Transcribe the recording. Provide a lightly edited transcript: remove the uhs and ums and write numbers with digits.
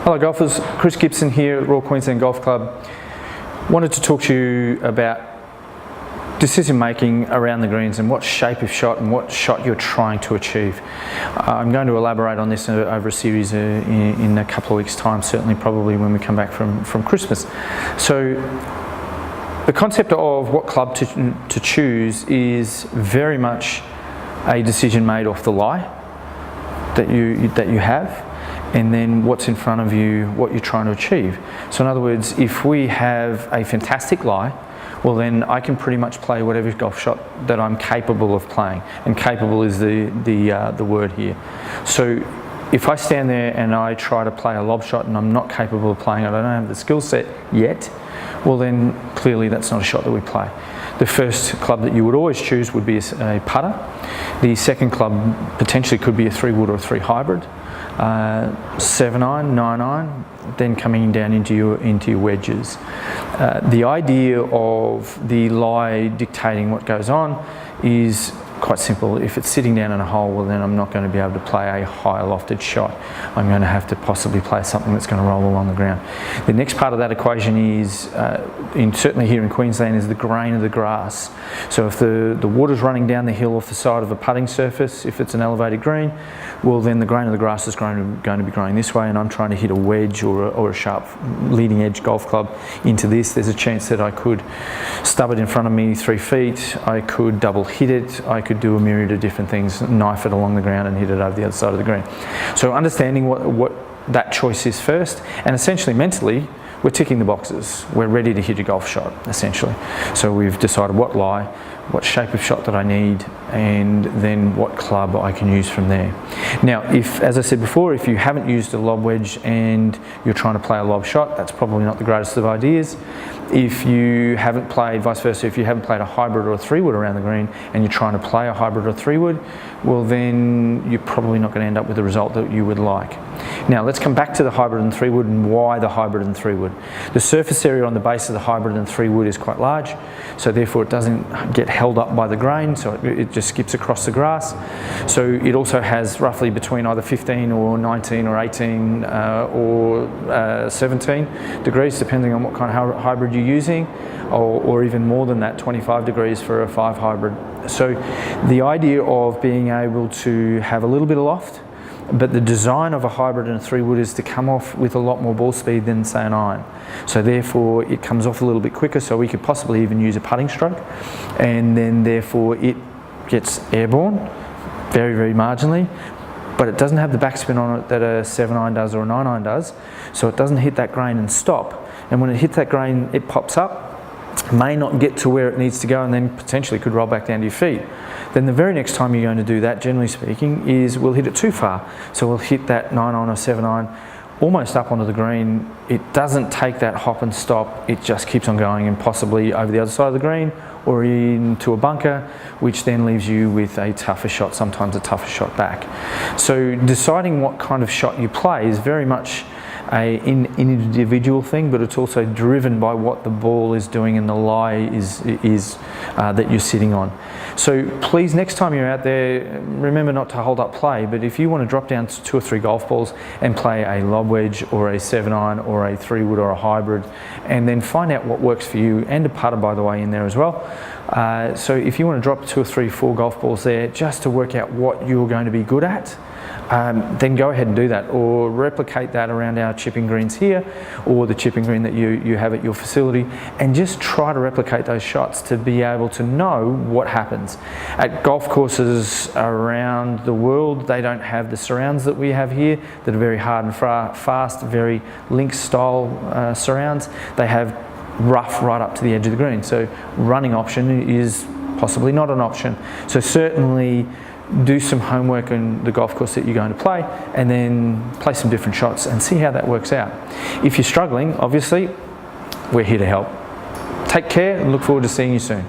Hello golfers, Chris Gibson here at Royal Queensland Golf Club. Wanted to talk to you about decision making around the greens and what shape of shot and what shot you're trying to achieve. I'm going to elaborate on this over a series in a couple of weeks' time, certainly probably when we come back from Christmas. So the concept of what club to choose is very much a decision made off the lie that you have, and then what's in front of you, what you're trying to achieve. So in other words, if we have a fantastic lie, well then I can pretty much play whatever golf shot that I'm capable of playing, and capable is the word here. So if I stand there and I try to play a lob shot and I'm not capable of playing it, I don't have the skill set yet, well then clearly that's not a shot that we play. The first club that you would always choose would be a putter. The second club potentially could be a 3-wood or a 3 hybrid. 7-iron, 9-iron, then coming down into your wedges. The idea of the lie dictating what goes on is quite simple. If it's sitting down in a hole, well then I'm not going to be able to play a high lofted shot. I'm going to have to possibly play something that's going to roll along the ground. The next part of that equation is, certainly here in Queensland, is the grain of the grass. So if the water's running down the hill off the side of a putting surface, if it's an elevated green, well then the grain of the grass is going to be growing this way, and I'm trying to hit a wedge or a sharp leading edge golf club into this. There's a chance that I could stub it in front of me 3 feet, I could double hit it, I could do a myriad of different things, knife it along the ground and hit it over the other side of the green. So understanding what that choice is first, and essentially mentally we're ticking the boxes. We're ready to hit a golf shot, essentially. So we've decided what lie, what shape of shot that I need, and then what club I can use from there. Now, as I said before, if you haven't used a lob wedge and you're trying to play a lob shot, that's probably not the greatest of ideas. If you haven't played, vice versa, if you haven't played a hybrid or a 3-wood around the green and you're trying to play a hybrid or 3-wood, well then you're probably not going to end up with the result that you would like. Now let's come back to the hybrid and 3-wood and why the hybrid and 3-wood. The surface area on the base of the hybrid and 3-wood is quite large, so therefore it doesn't get held up by the grain, so it just skips across the grass. So it also has roughly between either 15 or 19 or 18 or 17 degrees, depending on what kind of hybrid you're using, or even more than that, 25 degrees for a 5 hybrid. So the idea of being able to have a little bit of loft, but the design of a hybrid and a 3-wood is to come off with a lot more ball speed than say an iron. So therefore it comes off a little bit quicker, so we could possibly even use a putting stroke, and then therefore it gets airborne very, very marginally, but it doesn't have the backspin on it that a 7-iron does or a 9-iron does, so it doesn't hit that grain and stop. And when it hits that grain, it pops up, may not get to where it needs to go, and then potentially could roll back down to your feet. Then the very next time you're going to do that, generally speaking, is we'll hit it too far. So we'll hit that 9-iron or 7-iron almost up onto the green. It doesn't take that hop and stop, it just keeps on going, and possibly over the other side of the green or into a bunker, which then leaves you with a tougher shot, sometimes a tougher shot back. So deciding what kind of shot you play is very much an individual thing, but it's also driven by what the ball is doing and the lie is that you're sitting on. So please, next time you're out there, remember not to hold up play, but if you want to drop down to 2 or 3 golf balls and play a lob wedge or a 7-iron or a 3-wood or a hybrid, and then find out what works for you, and a putter by the way in there as well. So if you want to drop 2 or 3, 4 golf balls there just to work out what you're going to be good at, then go ahead and do that, or replicate that around our chipping greens here, or the chipping green that you have at your facility, and just try to replicate those shots to be able to know what happens. At golf courses around the world, they don't have the surrounds that we have here that are very hard and fast, very links style surrounds. They have rough right up to the edge of the green, so running option is possibly not an option. So certainly do some homework on the golf course that you're going to play, and then play some different shots and see how that works out. If you're struggling, obviously, we're here to help. Take care and look forward to seeing you soon.